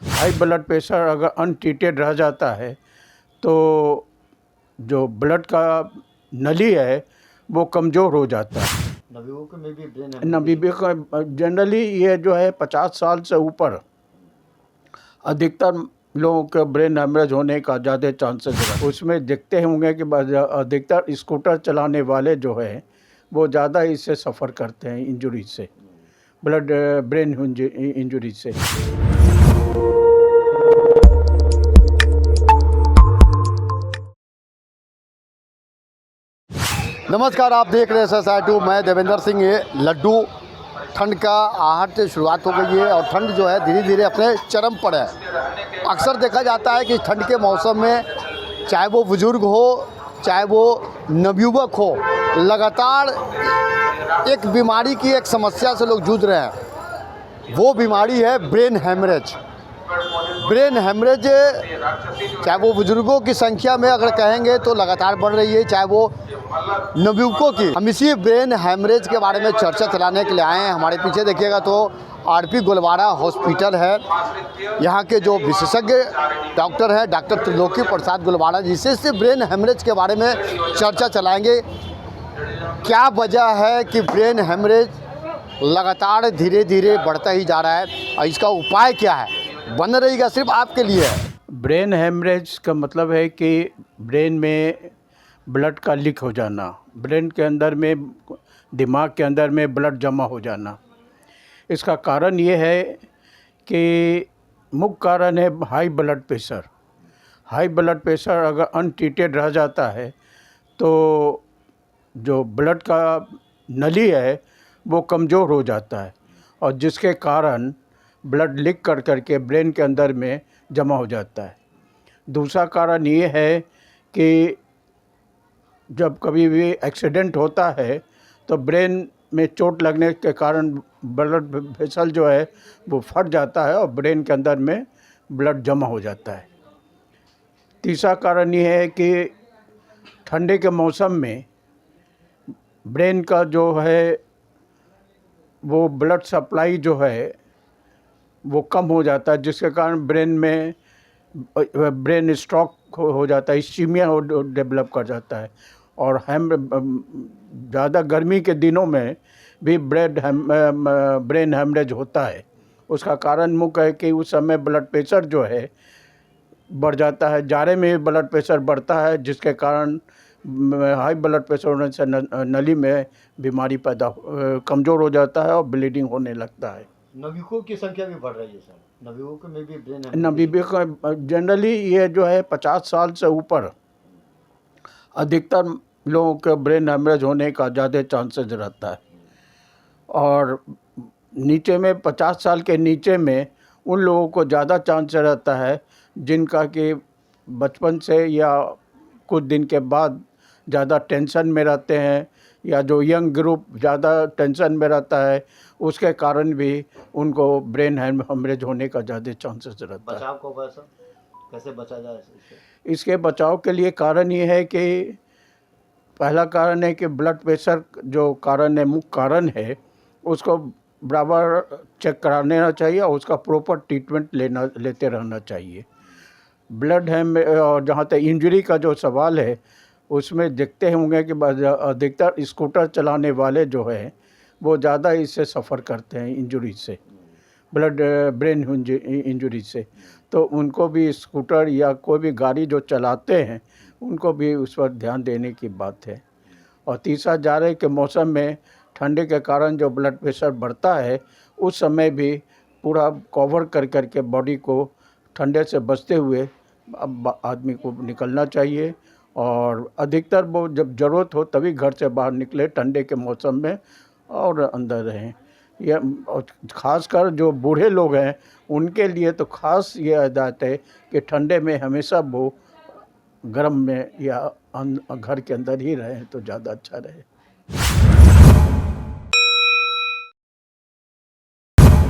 High blood pressure अगर untreated रह जाता है तो जो ब्लड का नली है वो कमज़ोर हो जाता है। नवयुवक में भी ब्रेन नवयुवक का जनरली ये जो है 50 साल से ऊपर अधिकतर लोगों के ब्रेन हेमरेज होने का ज़्यादा चांसेस है। उसमें देखते होंगे कि अधिकतर स्कूटर चलाने वाले जो है वो ज़्यादा इससे सफ़र करते हैं, इंजरी से, ब्रेन इंजरी से। नमस्कार, आप देख रहे हैं SSI2। मैं देवेंद्र सिंह। ये लड्डू ठंड का आहट से शुरुआत हो गई है और ठंड जो है धीरे धीरे अपने चरम पर है। अक्सर देखा जाता है कि ठंड के मौसम में चाहे वो बुजुर्ग हो चाहे वो नवयुवक हो, लगातार एक बीमारी की एक समस्या से लोग जूझ रहे हैं। वो बीमारी है ब्रेन हेमरेज। ब्रेन हेमरेज चाहे वो बुजुर्गों की संख्या में अगर कहेंगे तो लगातार बढ़ रही है, चाहे वो नवयुवकों की। हम इसी ब्रेन हेमरेज के बारे में चर्चा चलाने के लिए आए हैं। हमारे पीछे देखिएगा तो आरपी गोलवाड़ा हॉस्पिटल है। यहाँ के जो विशेषज्ञ डॉक्टर हैं, डॉक्टर त्रिलोकी प्रसाद गोलवाड़ा जी से ब्रेन हेमरेज के बारे में चर्चा चलाएंगे। क्या वजह है कि ब्रेन हेमरेज लगातार धीरे धीरे बढ़ता ही जा रहा है और इसका उपाय क्या है, बन रहेगा सिर्फ आपके लिए। ब्रेन हेमरेज का मतलब है कि ब्रेन में ब्लड का लीक हो जाना, ब्रेन के अंदर में, दिमाग के अंदर में ब्लड जमा हो जाना। इसका कारण ये है कि मुख्य कारण है high blood pressure. High blood pressure अगर अनट्रीटेड रह जाता है तो जो ब्लड का नली है वो कमज़ोर हो जाता है और जिसके कारण ब्लड लीक कर करके ब्रेन के अंदर में जमा हो जाता है। दूसरा कारण ये है कि जब कभी भी एक्सीडेंट होता है तो ब्रेन में चोट लगने के कारण ब्लड वेसल जो है वो फट जाता है और ब्रेन के अंदर में ब्लड जमा हो जाता है। तीसरा कारण ये है कि ठंडे के मौसम में ब्रेन का जो है वो ब्लड सप्लाई जो है वो कम हो जाता है, जिसके कारण ब्रेन स्ट्रोक हो जाता है, इस्कीमिया डेवलप कर जाता है। और ज़्यादा गर्मी के दिनों में भी ब्रेन हेमरेज होता है। उसका कारण मुख्य है कि उस समय ब्लड प्रेशर जो है बढ़ जाता है, जाड़े में भी ब्लड प्रेशर बढ़ता है, जिसके कारण हाई ब्लड प्रेशर होने से नली में बीमारी कमज़ोर हो जाता है और ब्लीडिंग होने लगता है। नवयुवकों की संख्या भी बढ़ रही है सर। नवयुवकों में भी ब्रेन नवयुवक जनरली ये जो है 50 साल से ऊपर अधिकतर लोगों के ब्रेन हेमरेज होने का ज़्यादा चांसेस रहता है। और नीचे में 50 साल के नीचे में उन लोगों को ज़्यादा चांस रहता है जिनका कि बचपन से या कुछ दिन के बाद ज़्यादा टेंशन में रहते हैं, या जो यंग ग्रुप ज़्यादा टेंशन में रहता है, उसके कारण भी उनको ब्रेन हेमरेज होने का ज़्यादा चांसेस रहता है। बचाव को वैसा कैसे बचा जाए इससे? इसके बचाव के लिए कारण ये है कि पहला कारण है कि ब्लड प्रेशर जो कारण है, मुख्य कारण है, उसको बराबर चेक कराना चाहिए और उसका प्रॉपर ट्रीटमेंट लेते रहना चाहिए। ब्लड और जहाँ तक इंजरी का जो सवाल है उसमें देखते होंगे कि अधिकतर स्कूटर चलाने वाले जो है वो ज़्यादा इससे सफ़र करते हैं, इंजरी से, ब्रेन इंजरी से। तो उनको भी स्कूटर या कोई भी गाड़ी जो चलाते हैं उनको भी उस पर ध्यान देने की बात है। और तीसरा, जाड़े के मौसम में ठंडे के कारण जो ब्लड प्रेशर बढ़ता है, उस समय भी पूरा कवर कर करके बॉडी को ठंडे से बचते हुए आदमी को निकलना चाहिए। और अधिकतर वो जब ज़रूरत हो तभी घर से बाहर निकले ठंडे के मौसम में और अंदर रहें। यह खासकर जो बूढ़े लोग हैं उनके लिए तो खास ये हिदायत है कि ठंडे में हमेशा वो गर्म में या घर के अंदर ही रहें तो ज़्यादा अच्छा रहे।